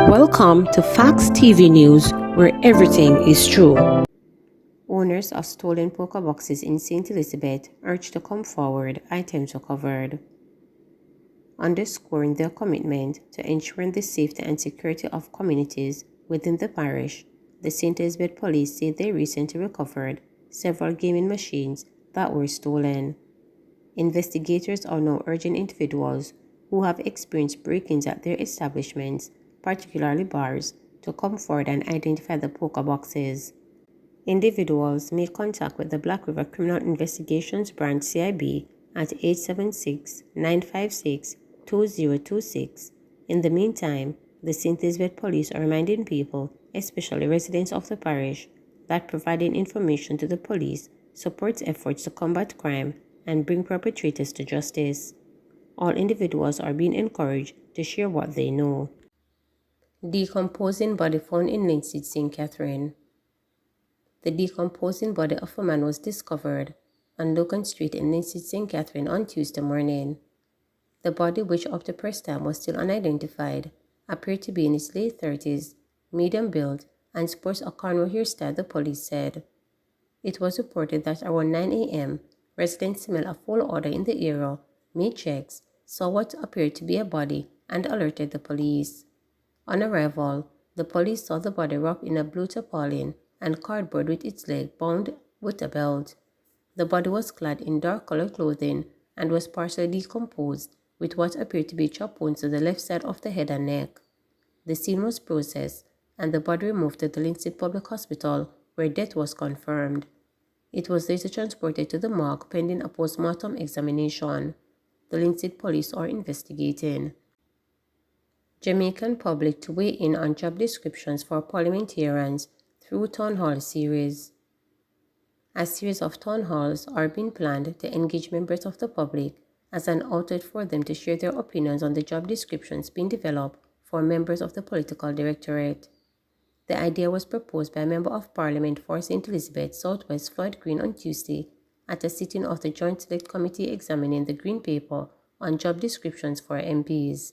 Welcome to Facts TV News, where everything is true. Owners of stolen poker boxes in St. Elizabeth urged to come forward, items recovered. Underscoring their commitment to ensuring the safety and security of communities within the parish, the St. Elizabeth Police said they recently recovered several gaming machines that were stolen. Investigators are now urging individuals who have experienced break-ins at their establishments, particularly bars, to come forward and identify the poker boxes. Individuals may contact with the Black River Criminal Investigations Branch CIB at 876-956-2026. In the meantime, the St. Elizabeth Police are reminding people, especially residents of the parish, that providing information to the police supports efforts to combat crime and bring perpetrators to justice. All individuals are being encouraged to share what they know. Decomposing body found in Linseed, St. Catherine. The decomposing body of a man was discovered on Logan Street in Linseed, St. Catherine on Tuesday morning. The body, which up to press time was still unidentified, appeared to be in its late 30s, medium build, and sports a cornrow hairstyle, the police said. It was reported that around 9 a.m., residents smelled a foul odor in the area, made checks, saw what appeared to be a body, and alerted the police. On arrival, the police saw the body wrapped in a blue tarpaulin and cardboard with its leg bound with a belt. The body was clad in dark-colored clothing and was partially decomposed, with what appeared to be chop wounds to the left side of the head and neck. The scene was processed, and the body removed to the Linseed Public Hospital, where death was confirmed. It was later transported to the morgue pending a post-mortem examination. The Linseed police are investigating. Jamaican public to weigh in on job descriptions for parliamentarians through town hall series. A series of town halls are being planned to engage members of the public as an outlet for them to share their opinions on the job descriptions being developed for members of the political directorate. The idea was proposed by a Member of Parliament for St. Elizabeth Southwest Floyd Green on Tuesday at a sitting of the Joint Select Committee examining the Green Paper on job descriptions for MPs.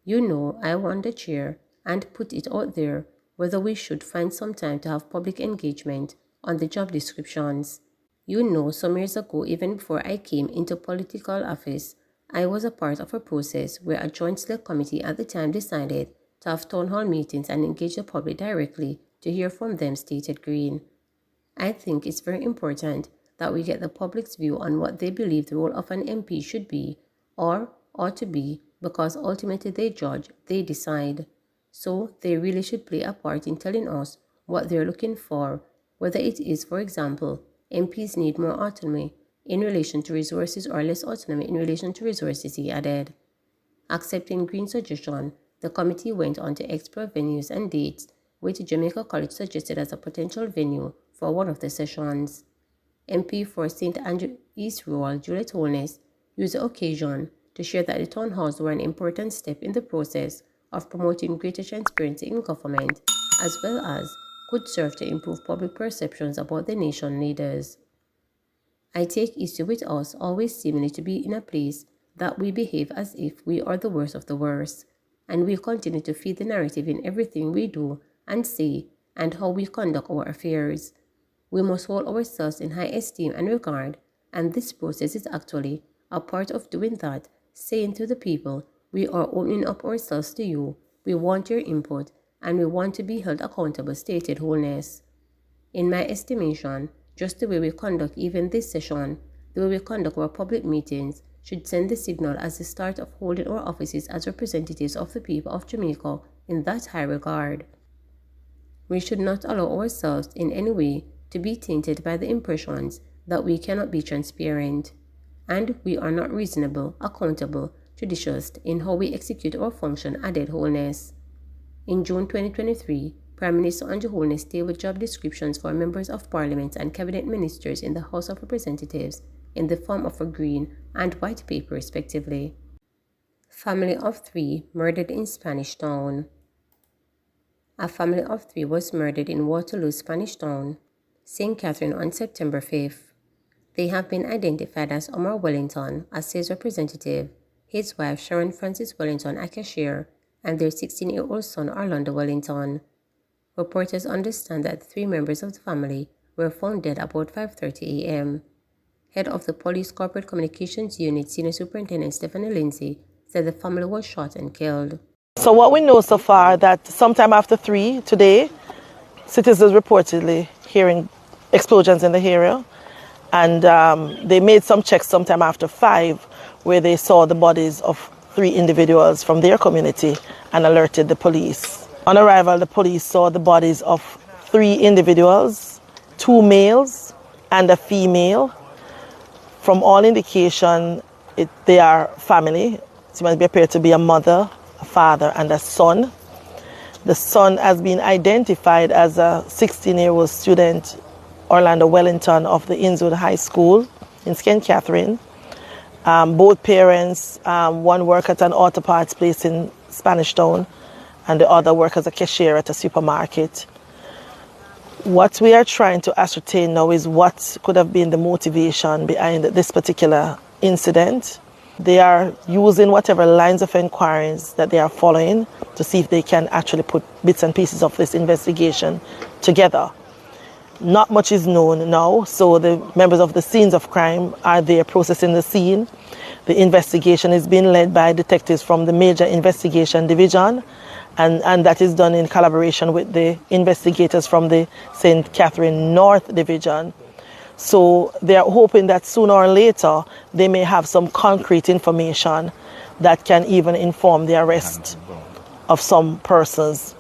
You know, I want the chair and put it out there whether we should find some time to have public engagement on the job descriptions. You know, some years ago, even before I came into political office, I was a part of a process where a Joint Select Committee at the time decided to have town hall meetings and engage the public directly to hear from them, stated Green. I think it's very important that we get the public's view on what they believe the role of an MP should be or ought to be, because ultimately they judge, they decide. So they really should play a part in telling us what they're looking for, whether it is, for example, MPs need more autonomy in relation to resources or less autonomy in relation to resources, he added. Accepting Green's suggestion, the committee went on to explore venues and dates, which Jamaica College suggested as a potential venue for one of the sessions. MP for St. Andrew East Rural, Juliet Holness, used the occasion to share that the town halls were an important step in the process of promoting greater transparency in government, as well as could serve to improve public perceptions about the nation leaders. I take issue with us always seeming to be in a place that we behave as if we are the worst of the worst, and we continue to feed the narrative in everything we do and say and how we conduct our affairs. We must hold ourselves in high esteem and regard, and this process is actually a part of doing that, saying to the people, we are opening up ourselves to you, we want your input, and we want to be held accountable, stated Holness. In my estimation, just the way we conduct even this session, the way we conduct our public meetings, should send the signal as the start of holding our offices as representatives of the people of Jamaica in that high regard. We should not allow ourselves in any way to be tainted by the impressions that we cannot be transparent, and we are not reasonable, accountable, judicious in how we execute our function, added Holness. In June 2023, Prime Minister Andrew Holness tabled job descriptions for members of Parliament and cabinet ministers in the House of Representatives in the form of a green and white paper, respectively. Family of 3 murdered in Spanish Town. A family of 3 was murdered in Waterloo, Spanish Town, St. Catherine on September 5th. They have been identified as Omar Wellington, a sales representative, his wife Sharon Francis Wellington, a cashier, and their 16-year-old son Orlando Wellington. Reporters understand that 3 members of the family were found dead about 5:30 a.m. Head of the Police Corporate Communications Unit, Senior Superintendent Stephanie Lindsay, said the family was shot and killed. So what we know so far that sometime after 3 today, citizens reportedly hearing explosions in the area, and they made some checks sometime after 5 where they saw the bodies of 3 individuals from their community and alerted the police. On arrival, the police saw the bodies of 3 individuals, 2 males and a female. From all indication, they are family. It must appear to be a mother, a father, and a son. The son has been identified as a 16-year-old student, Orlando Wellington, of the Innswood High School in St. Catherine. Both parents, one work at an auto parts place in Spanish Town, and the other work as a cashier at a supermarket. What we are trying to ascertain now is what could have been the motivation behind this particular incident. They are using whatever lines of inquiries that they are following to see if they can actually put bits and pieces of this investigation together. Not much is known now, so the members of the scenes of crime are there processing the scene. The investigation is being led by detectives from the Major Investigation Division, and that is done in collaboration with the investigators from the St. Catherine North Division. So they are hoping that sooner or later they may have some concrete information that can even inform the arrest of some persons.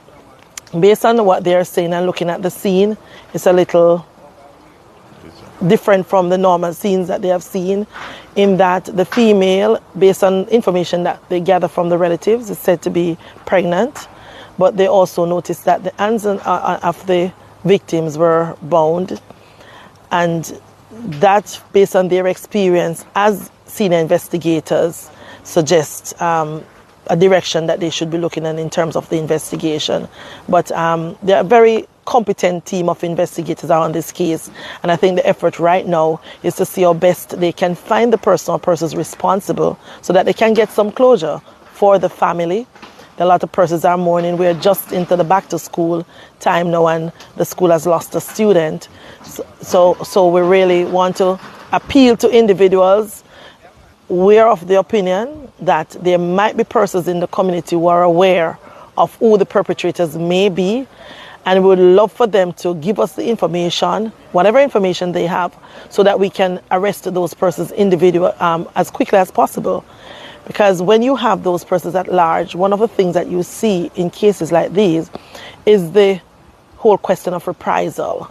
Based on what they are saying and looking at the scene, it's a little different from the normal scenes that they have seen, in that the female, based on information that they gather from the relatives, is said to be pregnant, but they also noticed that the hands of the victims were bound, and that, based on their experience as senior investigators, suggests a direction that they should be looking at in terms of the investigation. But there are a very competent team of investigators are on this case, and I think the effort right now is to see how best they can find the person or persons responsible so that they can get some closure for the family. A lot of persons are mourning. We're just into the back to school time now, and the school has lost a student. So we really want to appeal to individuals. We're of the opinion that there might be persons in the community who are aware of who the perpetrators may be, and we would love for them to give us the information, whatever information they have, so that we can arrest those persons individually as quickly as possible. Because when you have those persons at large, one of the things that you see in cases like these is the whole question of reprisal.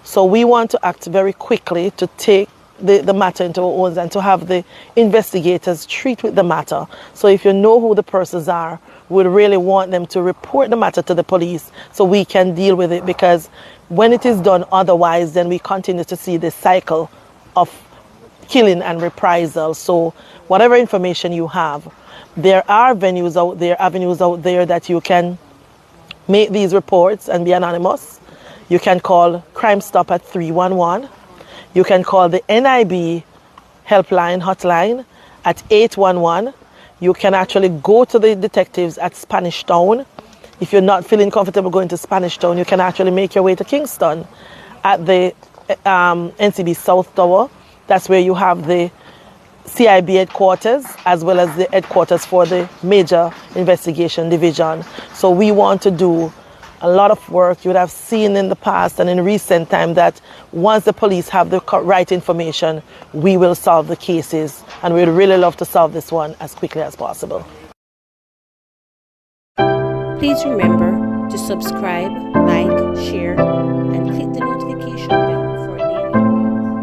So we want to act very quickly to take the matter into our own hands and to have the investigators treat with the matter. So if you know who the persons are, we really want them to report the matter to the police so we can deal with it, because when it is done otherwise, then we continue to see this cycle of killing and reprisal. So whatever information you have, there are avenues out there that you can make these reports and be anonymous. You can call Crime Stop at 311. You can call the NIB helpline hotline at 811. You can actually go to the detectives at Spanish Town. If you're not feeling comfortable going to Spanish Town, you can actually make your way to Kingston at the NCB South Tower. That's where you have the CIB headquarters as well as the headquarters for the Major Investigation Division. So we want to do a lot of work. You would have seen in the past and in recent time that once the police have the right information, we will solve the cases, and we'd really love to solve this one as quickly as possible. Please remember to subscribe, like, share, and click the notification bell.